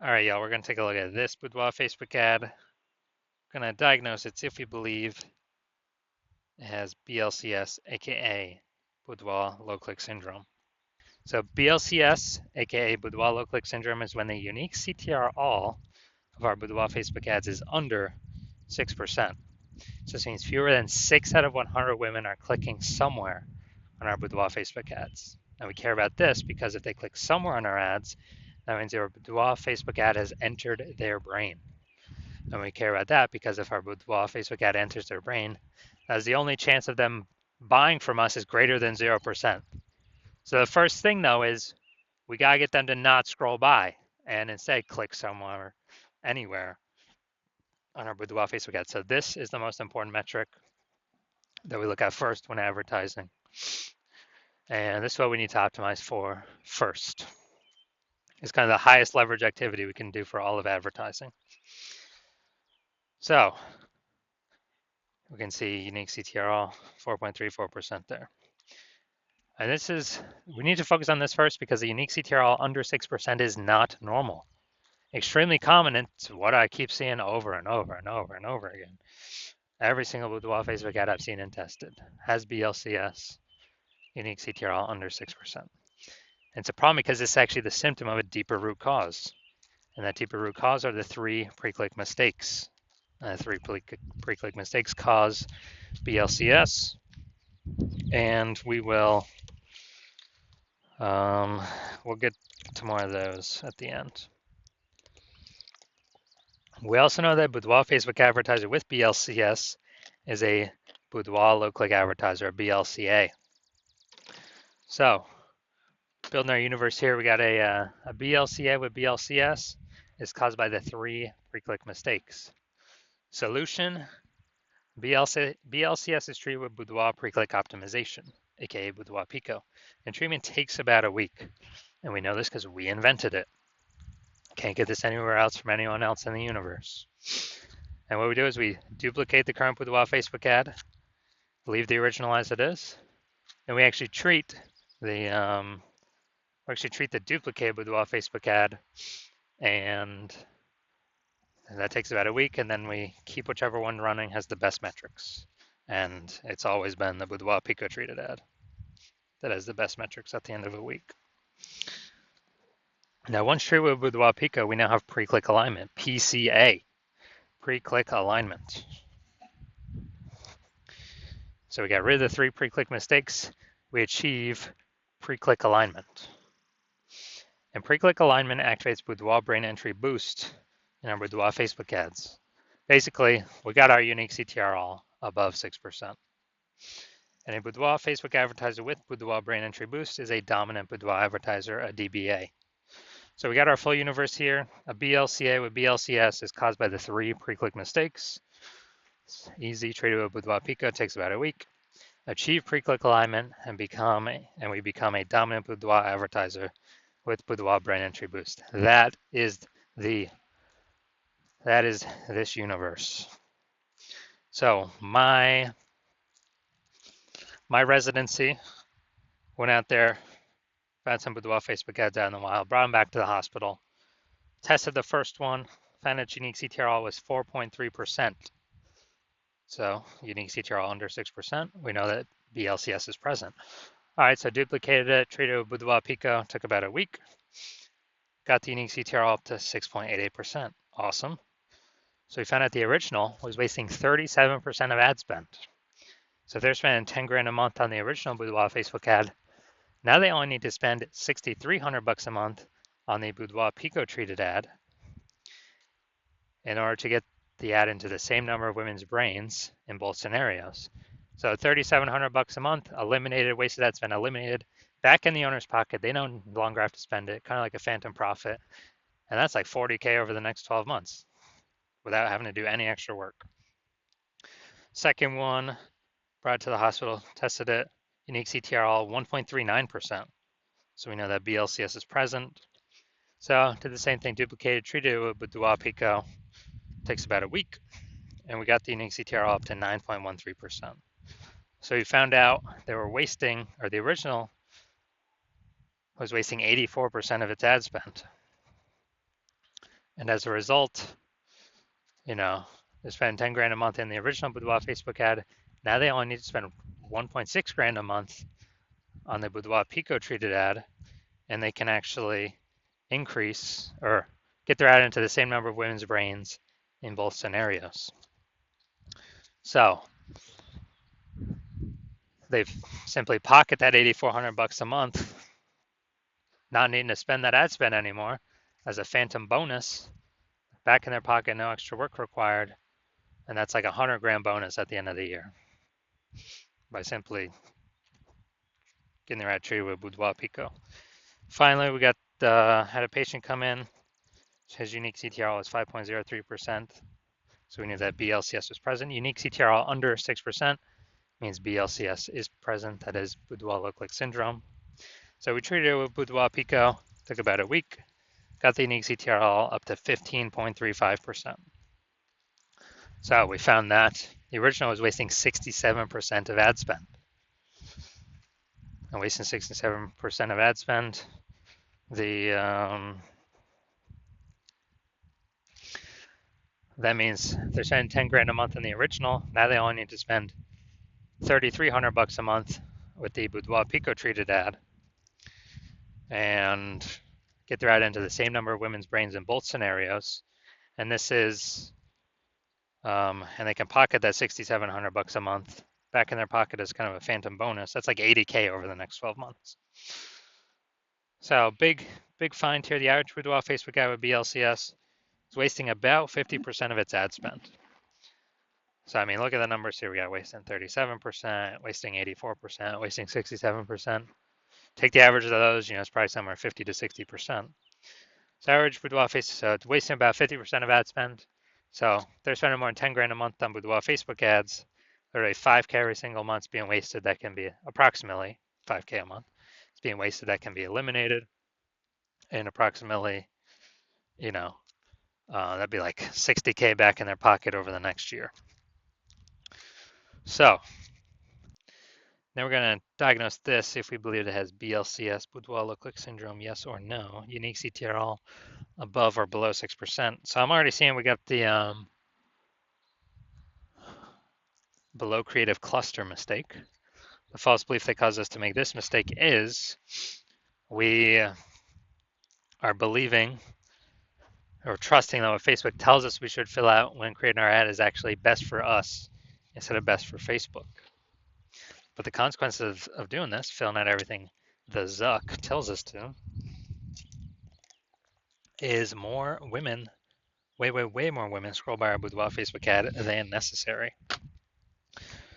All right, y'all, we're going to take a look at this Boudoir Facebook ad. We're going to diagnose it, see if we believe it has BLCS, aka Boudoir low click syndrome. So BLCS, aka Boudoir low click syndrome, is when the unique CTR all of our Boudoir Facebook ads is under 6%. So this means fewer than 6 out of 100 women are clicking somewhere on our Boudoir Facebook ads. And we care about this because if they click somewhere on our ads, that means our Boudoir Facebook ad has entered their brain. And we care about that because if our Boudoir Facebook ad enters their brain, that's the only chance of them buying from us is greater than 0%. So the first thing though is we gotta get them to not scroll by and instead click somewhere, anywhere on our Boudoir Facebook ad. So this is the most important metric that we look at first when advertising. And this is what we need to optimize for first. It's kind of the highest leverage activity we can do for all of advertising. So we can see unique CTRL 4.34% there. And this is, we need to focus on this first because the unique CTRL under 6% is not normal. Extremely common, and it's what I keep seeing over and over and over and over again. Every single Boudoir Facebook ad I've seen and tested has BLCS, unique CTRL under 6%. And it's a problem because it's actually the symptom of a deeper root cause. And that deeper root cause are the 3 pre-click mistakes. 3 pre-click mistakes cause BLCS, and we will we'll get to more of those at the end. We also know that Boudoir Facebook advertiser with BLCS is a Boudoir low click advertiser, a BLCA. So building our universe here, we got a BLCA with BLCS is caused by the 3 pre-click mistakes. Solution, BLCS is treated with Boudoir pre-click optimization, aka Boudoir Pico, and treatment takes about a week. And we know this because we invented it. Can't get this anywhere else from anyone else in the universe. And what we do is we duplicate the current Boudoir Facebook ad, leave the original as it is, and we actually treat the duplicated Boudoir Facebook ad, and that takes about a week, and then we keep whichever one running has the best metrics. And it's always been the Boudoir Pico treated ad that has the best metrics at the end of a week. Now, once treated with Boudoir Pico, we now have pre-click alignment, PCA, pre-click alignment. So we got rid of the 3 pre-click mistakes. We achieve pre-click alignment. And pre-click alignment activates Boudoir brain entry boost in our Boudoir Facebook ads. Basically, we got our unique CTR all above 6%. And a Boudoir Facebook advertiser with Boudoir brain entry boost is a dominant Boudoir advertiser, a DBA. So we got our full universe here. A BLCA with BLCS is caused by the 3 pre-click mistakes. It's easy, treated with Boudoir Pico, takes about a week. Achieve pre-click alignment and we become a dominant Boudoir advertiser with Boudoir brain entry boost. That is this universe. So my residency went out there, found some Boudoir Facebook ads out in the wild, brought them back to the hospital, tested the first one, found its unique CTRL was 4.3%. So unique CTRL under 6%. We know that BLCS is present. All right, so duplicated it, treated with Boudoir Pico, took about a week. Got the unique CTRL up to 6.88%. Awesome. So we found out the original was wasting 37% of ad spend. So if they're spending 10 grand a month on the original Boudoir Facebook ad, now they only need to spend 6,300 bucks a month on the Boudoir Pico treated ad in order to get the ad into the same number of women's brains in both scenarios. So 3,700 bucks a month, eliminated, wasted ad spend, eliminated, back in the owner's pocket. They no longer have to spend it, kind of like a phantom profit. And that's like 40K over the next 12 months without having to do any extra work. Second one, brought it to the hospital, tested it, unique CTRL 1.39%. So we know that BLCS is present. So did the same thing, duplicated, treated it with Boudoir Pico. Takes about a week, and we got the unique CTRL up to 9.13%. So we found out they were wasting, or the original was wasting 84% of its ad spend. And as a result, you know, they spend 10 grand a month in the original Boudoir Facebook ad. Now they only need to spend 1.6 grand a month on the Boudoir Pico treated ad, and they can actually increase or get their ad into the same number of women's brains in both scenarios. So they've simply pocket that $8,400 a month, not needing to spend that ad spend anymore as a phantom bonus back in their pocket, no extra work required. And that's like a 100 grand bonus at the end of the year by simply getting their ad treated with Boudoir Pico. Finally, we got had a patient come in. His unique CTRL was 5.03%. So we knew that BLCS was present. Unique CTRL under 6% means BLCS is present. That is Boudoir low-click syndrome. So we treated it with Boudoir Pico. Took about a week. Got the unique CTRL up to 15.35%. So we found that the original was wasting 67% of ad spend. And wasting 67% of ad spend, that means they're spending 10 grand a month in the original. Now they only need to spend $3,300 a month with the Boudoir Pico treated ad and get their ad into the same number of women's brains in both scenarios. And this is, and they can pocket that $6,700 a month back in their pocket as kind of a phantom bonus. That's like 80K over the next 12 months. So big find here. The average Boudoir Facebook ad with BLCS is wasting about 50% of its ad spend. So, I mean, look at the numbers here. We got wasting 37%, wasting 84%, wasting 67%. Take the average of those, it's probably somewhere 50 to 60%. So average Boudoir Facebook, so it's wasting about 50% of ad spend. So they're spending more than 10 grand a month on Boudoir Facebook ads. Literally 5K every single month is being wasted. That can be approximately 5K a month. It's being wasted. That can be eliminated. And approximately, that'd be like 60K back in their pocket over the next year. So now we're going to diagnose this if we believe it has BLCS, Boudoir low-click syndrome, yes or no. Unique CTRL above or below 6%. So I'm already seeing we got the below creative cluster mistake. The false belief that caused us to make this mistake is we are believing or trusting that what Facebook tells us we should fill out when creating our ad is actually best for us instead of best for Facebook. But the consequences of doing this, filling out everything the Zuck tells us to, is more women, way more women scroll by our Boudoir Facebook ad than necessary.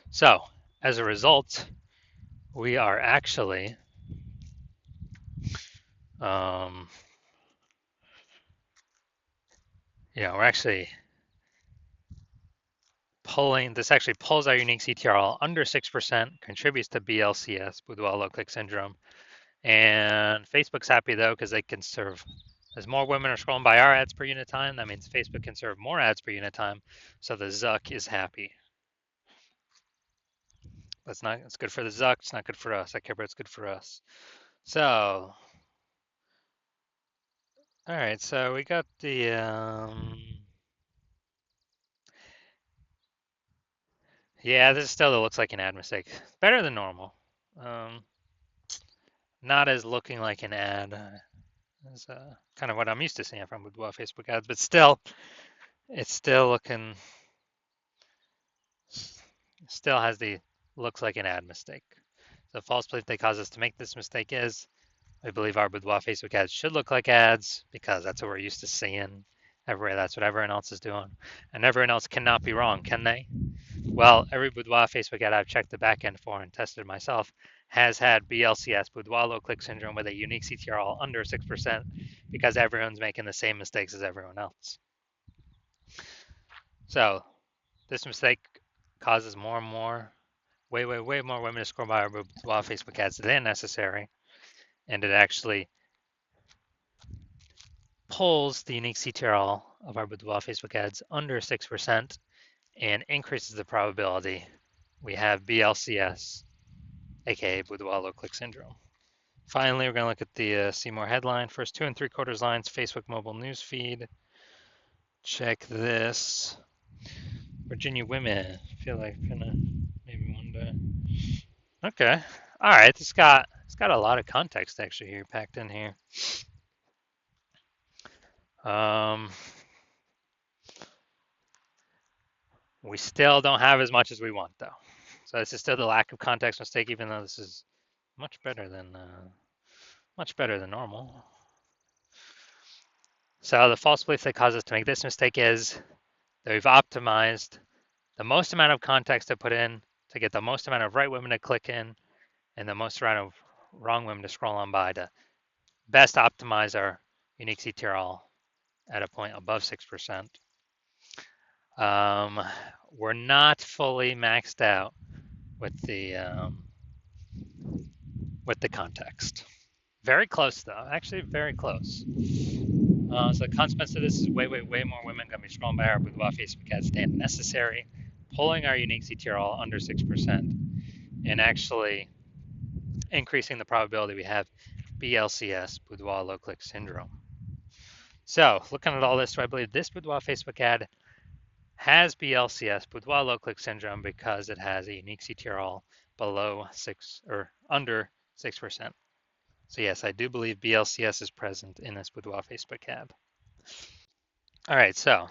So as a result, we are actually we're actually actually pulls our unique CTRL under 6%, contributes to BLCS, Boudoir low-click syndrome. And Facebook's happy though, because they can serve, as more women are scrolling by our ads per unit time, that means Facebook can serve more ads per unit time. So the Zuck is happy. It's good for the Zuck, it's not good for us. I care, but it's good for us. So, all right, so we got the, yeah, this still looks like an ad mistake. Better than normal. Not as looking like an ad as kind of what I'm used to seeing from Boudoir Facebook ads, but still, it's still looking, still has the looks like an ad mistake. The false belief that caused us to make this mistake is we believe our Boudoir Facebook ads should look like ads because that's what we're used to seeing everywhere. That's what everyone else is doing. And everyone else cannot be wrong, can they? Well, every Boudoir Facebook ad I've checked the backend for and tested myself has had BLCS, Boudoir low-click syndrome, with a unique CTRL under 6% because everyone's making the same mistakes as everyone else. So this mistake causes more and more, way more women to scroll by our Boudoir Facebook ads than necessary, and it actually pulls the unique CTRL of our Boudoir Facebook ads under 6% and increases the probability we have BLCS, aka Boudoir low-click syndrome. Finally, we're going to look at the see more headline. First 2 3/4 lines, Facebook mobile news feed. check this. Virginia women. I feel like I'm gonna maybe one day. Okay. All right. It's got a lot of context actually here packed in here. Um, we still don't have as much as we want though. So this is still the lack of context mistake, even though this is much better than normal. So the false belief that causes us to make this mistake is that we've optimized the most amount of context to put in to get the most amount of right women to click in and the most amount of wrong women to scroll on by to best optimize our unique CTRL at a point above 6%. We're not fully maxed out with the context. Very close though, actually very close. So the consequence of this is way more women going to be scrolling by our Boudoir Facebook ads than necessary, pulling our unique CTRL under 6%, and actually increasing the probability we have BLCS, Boudoir low click syndrome. So looking at all this, do I believe this Boudoir Facebook ad has BLCS, Boudoir low click syndrome, because it has a unique CTRL below 6 or under 6%. So yes, I do believe BLCS is present in this Boudoir Facebook ad. All right, so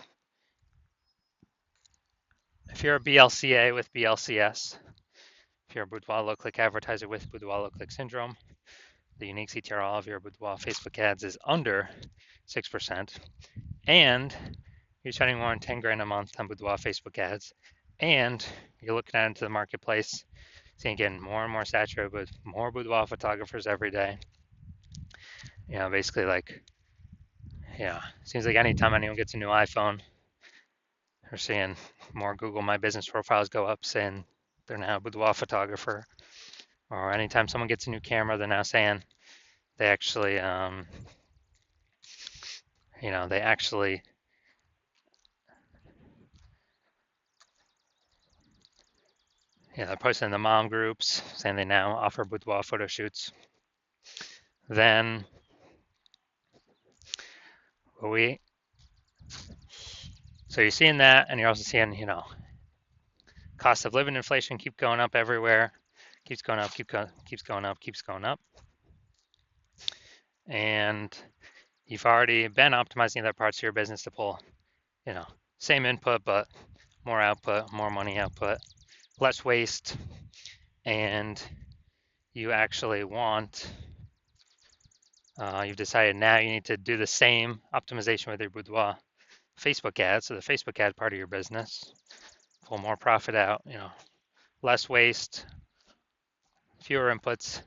if you're a BLCA with BLCS, if you're a Boudoir low click advertiser with Boudoir low click syndrome, the unique CTRL of your Boudoir Facebook ads is under 6%, and you're spending more than 10 grand a month on Boudoir Facebook ads, and you're looking out into the marketplace, seeing getting more and more saturated with more boudoir photographers every day. You know, basically like, yeah, seems like anytime anyone gets a new iPhone, we're seeing more Google My Business profiles go up saying they're now a boudoir photographer. Or anytime someone gets a new camera, they're now saying they actually, you know, they're posting in the mom groups saying they now offer boudoir photo shoots. Then so you're seeing that, and you're also seeing, you know, cost of living inflation keep going up everywhere, keeps going up, keeps going up. And you've already been optimizing other parts of your business to pull, you know, same input, but more output, more money output, less waste. And you actually want, you've decided now you need to do the same optimization with your Boudoir Facebook ads. So the Facebook ad part of your business, pull more profit out, you know, less waste, fewer inputs,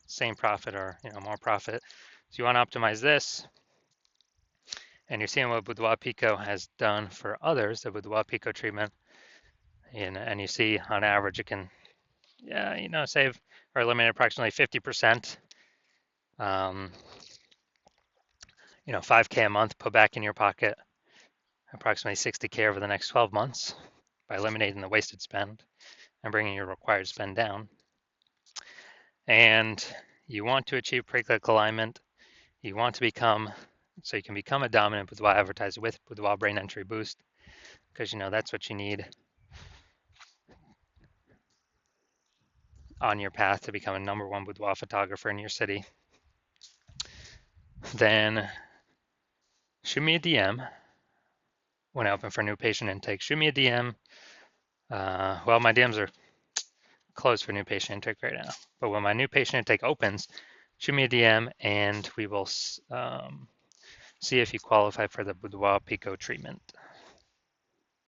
same profit, or, you know, more profit. So you want to optimize this, and you're seeing what Boudoir Pico has done for others, the Boudoir Pico treatment, and you see on average it can, yeah, you know, save or eliminate approximately 50%. You know, 5K a month put back in your pocket, approximately 60K over the next 12 months by eliminating the wasted spend and bringing your required spend down. And you want to achieve pre-click alignment. You want to become, so you can become a dominant Boudoir advertiser with Boudoir Brain Entry Boost, because, you know, that's what you need on your path to become a #1 boudoir photographer in your city. Then shoot me a DM when I open for new patient intake. Shoot me a DM. Well, my DMs are closed for new patient intake right now, but when my new patient intake opens, shoot me a DM and we will see if you qualify for the Boudoir Pico treatment.